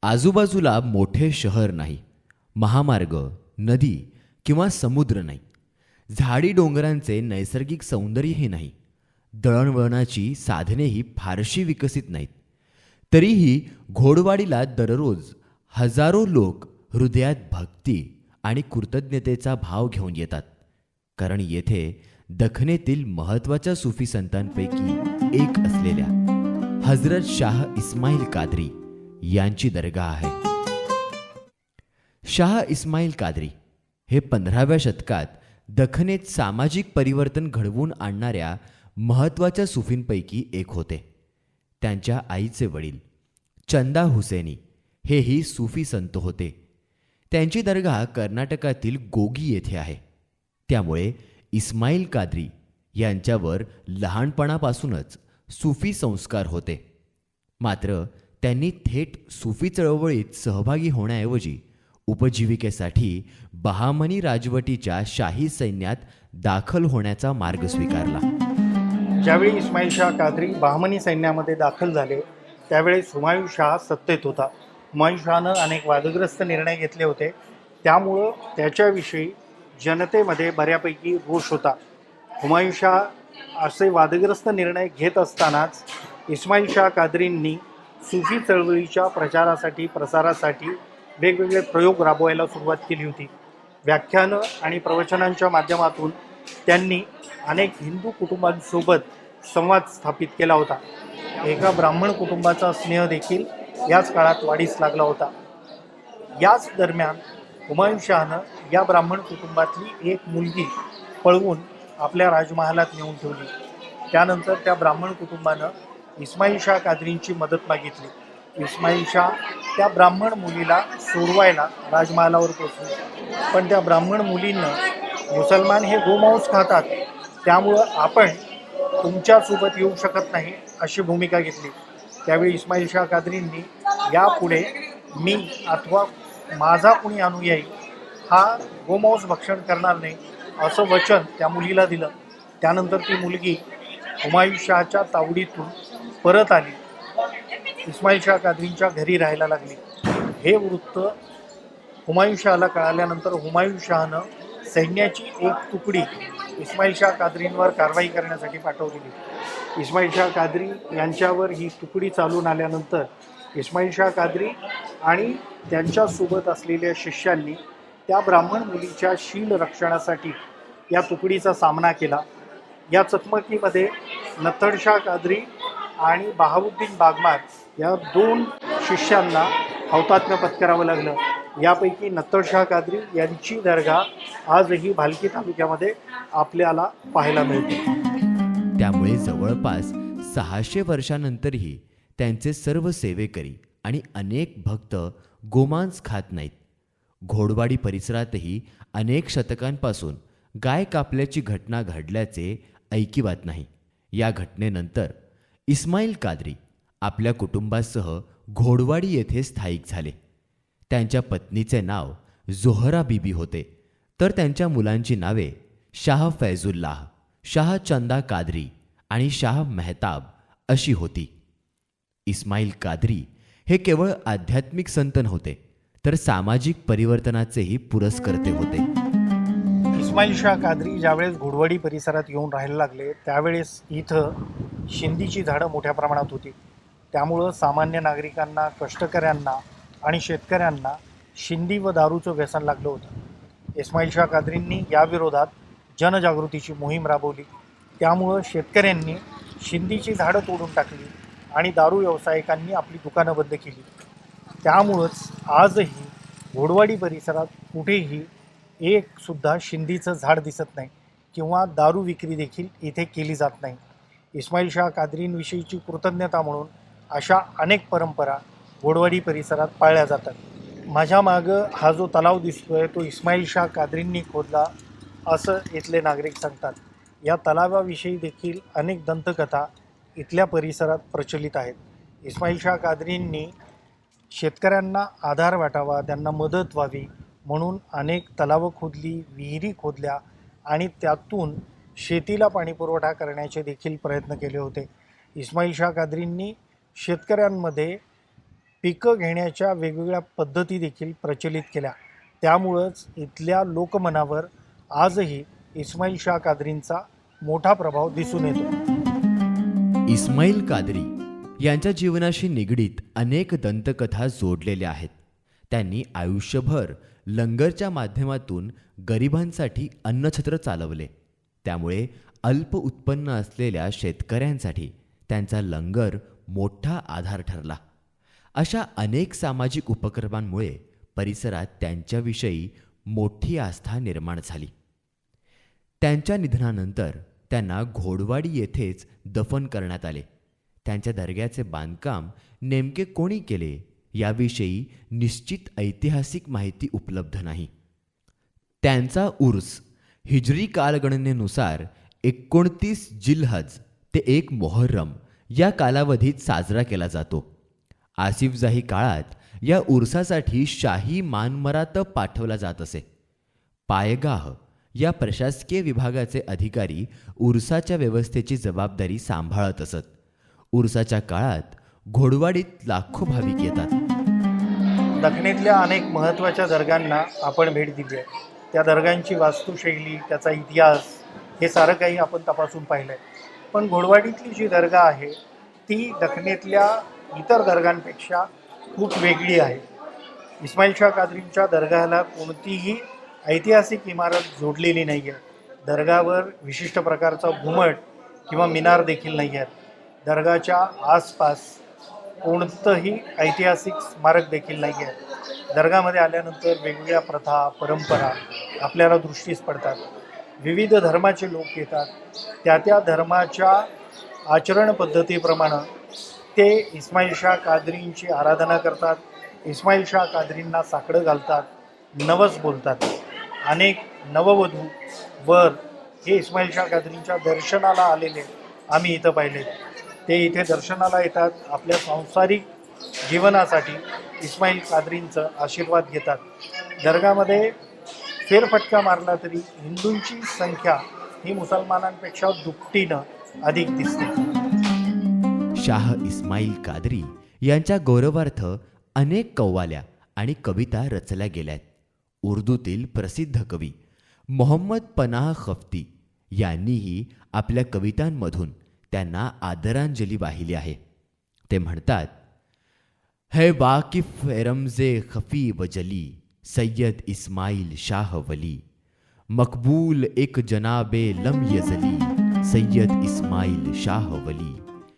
आजूबाजूला मोठे शहर नाही, महामार्ग, नदी किंवा समुद्र नाही, झाडी डोंगरांचे नैसर्गिक सौंदर्यही नाही, दळणवळणाची साधनेही फारशी विकसित नाहीत. तरीही घोडवाडीला दररोज हजारो लोक हृदयात भक्ती आणि कृतज्ञतेचा भाव घेऊन येतात, कारण येथे दखनेतील महत्त्वाच्या सुफी संतांपैकी एक असलेल्या हजरत शाह इस्माईल कादरी यांची दरगाह आहे. शाह इस्माईल कादरी हे 15व्या शतकात दखनेत सामाजिक परिवर्तन घडवून आणणाऱ्या महत्त्वाच्या सुफींपैकी एक होते. त्यांच्या आईचे वडील चंदा हुसेनी हेही सुफी संत होते. त्यांची दरगाह कर्नाटकातील गोगी येथे आहे. त्यामुळे इस्माईल कादरी यांच्यावर लहानपणापासूनच सुफी संस्कार होते. मात्र त्यांनी थेट सुफी चळवळीत सहभागी होण्याऐवजी उपजीविकेसाठी बहामनी राजवटीच्या शाही सैन्यात दाखल होण्याचा मार्ग स्वीकारला. ज्यावेळी इस्माईल शाह कादरी बहामनी सैन्यामध्ये दाखल झाले त्यावेळेस हुमायूं शाह सत्तेत होता. हुमायूं शहानं अनेक वादग्रस्त निर्णय घेतले होते, त्यामुळं त्याच्याविषयी जनतेमध्ये बऱ्यापैकी रोष होता. हुमायूं शाह असे वादग्रस्त निर्णय घेत असतानाच इस्माईल शाह कादरींनी सुफी चळवळीच्या प्रसारासाठी वेगवेगळे प्रयोग राबवायला सुरुवात केली होती. व्याख्यानं आणि प्रवचनांच्या माध्यमातून त्यांनी अनेक हिंदू कुटुंबांसोबत संवाद स्थापित केला होता. एका ब्राह्मण कुटुंबाचा स्नेह देखील याच काळात वाढीस लागला होता. याच दरम्यान हुमायूं शहानं या ब्राह्मण कुटुंबातली एक मुलगी पळवून आपल्या राजमहालात नेऊन ठेवली. त्यानंतर त्या ब्राह्मण कुटुंबानं इस्माईल शाह कादरींची मदत मागितली. इस्माईल शाह त्या ब्राह्मण मुलीला सोडवायला राजमहालावर पोचले, पण त्या ब्राह्मण मुलीनं मुसलमान हे गोमांस खातात, त्यामुळं आपण तुमच्यासोबत येऊ शकत नाही अशी भूमिका घेतली. त्यावेळी इस्माईल शाह कादरींनी यापुढे मी अथवा माझा कुणी अनुयायी हा गोमांस भक्षण करणार नाही असं वचन त्या मुलीला दिलं. त्यानंतर ती मुलगी हुमायूं शाहच्या तावडीतून परत आली, इस्माईल शाह कादरींच्या घरी राहायला लागली. हे वृत्त हुमायूं शाहला कळाल्यानंतर हुमायूं शहानं सैन्याची एक तुकडी इस्माईल शाह कादरींवर कारवाई करण्यासाठी पाठवलेली. इस्माईल शाह कादरी यांच्यावर ही तुकडी चालून आल्यानंतर इस्माईल शाह कादरी आणि त्यांच्यासोबत असलेल्या शिष्यांनी त्या ब्राह्मण मुलीच्या शील रक्षणासाठी या तुकडीचा सामना केला. या चकमकीमध्ये नत्थरशाह कादरी आणि बहाउद्दीन बागमार या 2 शिष्यांना हौतात्म्य पत्करावं लागलं. यापैकी नत्थरशाह कादरी यांची दरगाह आजही भालकी तालुक्यामध्ये आपल्याला पाहायला मिळते. त्यामुळे जवळपास 600 वर्षांनंतरही त्यांचे सर्व सेवेकरी आणि अनेक भक्त गोमांस खात नाहीत. घोडवाडी परिसरातही अनेक शतकांपासून गाय कापल्याची घटना घडल्याचे ऐकिवात नाही. या घटनेनंतर इस्माईल कादरी आपल्या कुटुंबासह घोडवाडी येथे स्थायिक झाले. त्यांच्या पत्नीचे नाव जोहरा बीबी होते, तर त्यांच्या मुलांची नावे शाह फैजुल्लाह, शाह चंदा कादरी आणि शाह मेहताब अशी होती. इस्माईल कादरी हे केवळ आध्यात्मिक संत नव्हते, तर सामाजिक परिवर्तनाचेही पुरस्कर्ते होते. इस्माईल शाह कादरी ज्यावेळेस घोडवाडी परिसरात येऊन राहायला लागले त्यावेळेस इथं शिंदीची झाडं मोठ्या प्रमाणात होती. त्यामुळं सामान्य नागरिकांना, कष्टकऱ्यांना आणि शेतकऱ्यांना शिंदी व दारूचं व्यसन लागलं होतं. इस्माईल शाह कादरींनी याविरोधात जनजागृतीची मोहीम राबवली. त्यामुळं शेतकऱ्यांनी शिंदीची झाडं तोडून टाकली आणि दारू व्यावसायिकांनी आपली दुकानं बंद केली. त्यामुळंच आजही घोडवाडी परिसरात कुठेही एक सुद्धा शिंदीचं झाड दिसत नाही किंवा दारू विक्री देखील इथे केली जात नाही. इस्माईल शाह कादरींविषयीची कृतज्ञता म्हणून अशा अनेक परंपरा घोडवाडी परिसरात पाळल्या जातात. माझ्या मागं हा जो तलाव दिसतोय तो इस्माईल शाह कादरींनी खोदला असं इथले नागरिक सांगतात. या तलावाविषयी देखील अनेक दंतकथा इथल्या परिसरात प्रचलित आहेत. इस्माईल शाह कादरींनी शेतकऱ्यांना आधार वाटावा, त्यांना मदत व्हावी म्हणून अनेक तलावं खोदली, विहिरी खोदल्या आणि त्यातून शेतीला पाणीपुरवठा करण्याचे देखील प्रयत्न केले होते. इस्माईल शाह कादरींनी शेतकऱ्यांमध्ये पिकं घेण्याच्या वेगवेगळ्या पद्धती देखील प्रचलित केल्या. त्यामुळंच इथल्या लोकमनावर आजही इस्माईल शाह कादरींचा मोठा प्रभाव दिसून येतो. इस्माईल कादरी यांच्या जीवनाशी निगडीत अनेक दंतकथा जोडलेल्या आहेत. त्यांनी आयुष्यभर लंगरच्या माध्यमातून गरिबांसाठी अन्नछत्र चालवले. त्यामुळे अल्प उत्पन्न असलेल्या शेतकऱ्यांसाठी त्यांचा लंगर मोठा आधार ठरला. अशा अनेक सामाजिक उपक्रमांमुळे परिसरात त्यांच्याविषयी मोठी आस्था निर्माण झाली. त्यांच्या निधनानंतर त्यांना घोडवाडी येथेच दफन करण्यात आले. त्यांच्या दर्ग्याचे बांधकाम नेमके कोणी केले याविषयी निश्चित ऐतिहासिक माहिती उपलब्ध नाही. त्यांचा उर्स हिजरी कालगणनेनुसार 29 जिल्हज ते 1 मोहर्रम या कालावधीत साजरा केला जातो. आसिफजाही काळात या उर्सासाठी शाही मानमरातब पाठवला जात असे. पायगाह या प्रशासकीय विभागाचे अधिकारी उर्साच्या व्यवस्थेची जबाबदारी सांभाळत असत. उर्साच्या काळात घोडवाडीत लाखो भाविक येतात. दखनेतल्या अनेक महत्त्वाच्या दर्गांना आपण भेट दिली आहे. त्या दर्गांची वास्तुशैली, त्याचा इतिहास हे सारं काही आपण तपासून पाहिलं आहे. पण घोडवाडीतली जी दर्गा आहे ती दखनेतल्या इतर दर्गांपेक्षा खूप वेगळी आहे. इस्माईल शाह कादरींच्या दर्गाला कोणतीही ऐतिहासिक इमारत जोडलेली नाही आहे. दर्गावर विशिष्ट प्रकारचा घुमट किंवा मिनार देखील नाही आहेत. दर्गाच्या आसपास कोणतंही ऐतिहासिक स्मारक देखील नाही आहे. दर्गामध्ये आल्यानंतर वेगवेगळ्या प्रथा, परंपरा आपल्याला दृष्टीस पडतात. विविध धर्माचे लोक येतात. त्या धर्माच्या आचरण पद्धतीप्रमाणे ते इस्माईल शाह कादरींची आराधना करतात. इस्माईल शाह कादरींना साकडं घालतात, नवस बोलतात. अनेक नववधू वर हे इस्माईल शाह कादरींच्या दर्शनाला आलेले आम्ही इथं पाहिले. ते इथे दर्शनाला येतात, आपल्या सांसारिक जीवनासाठी इस्माईल कादरींचं आशीर्वाद घेतात. दर्गामध्ये फेरफटका मारला तरी हिंदूंची संख्या ही मुसलमानांपेक्षा दुपटीनं अधिक दिसते. शाह इस्माईल कादरी यांच्या गौरवार्थ अनेक कव्वाल्या आणि कविता रचल्या गेल्यात. उर्दूतील प्रसिद्ध कवी मोहम्मद पनाह खफ्ती यांनीही आपल्या कवितांमधून त्यांना आदरांजली वाहिली आहे. ते म्हणतात, है वाकिफ रमजे खफी व जली सय्यद इस्माईल शाह वली, मकबूल एक जनाबे लम यजली सय्यद इस्माईल शाह वली.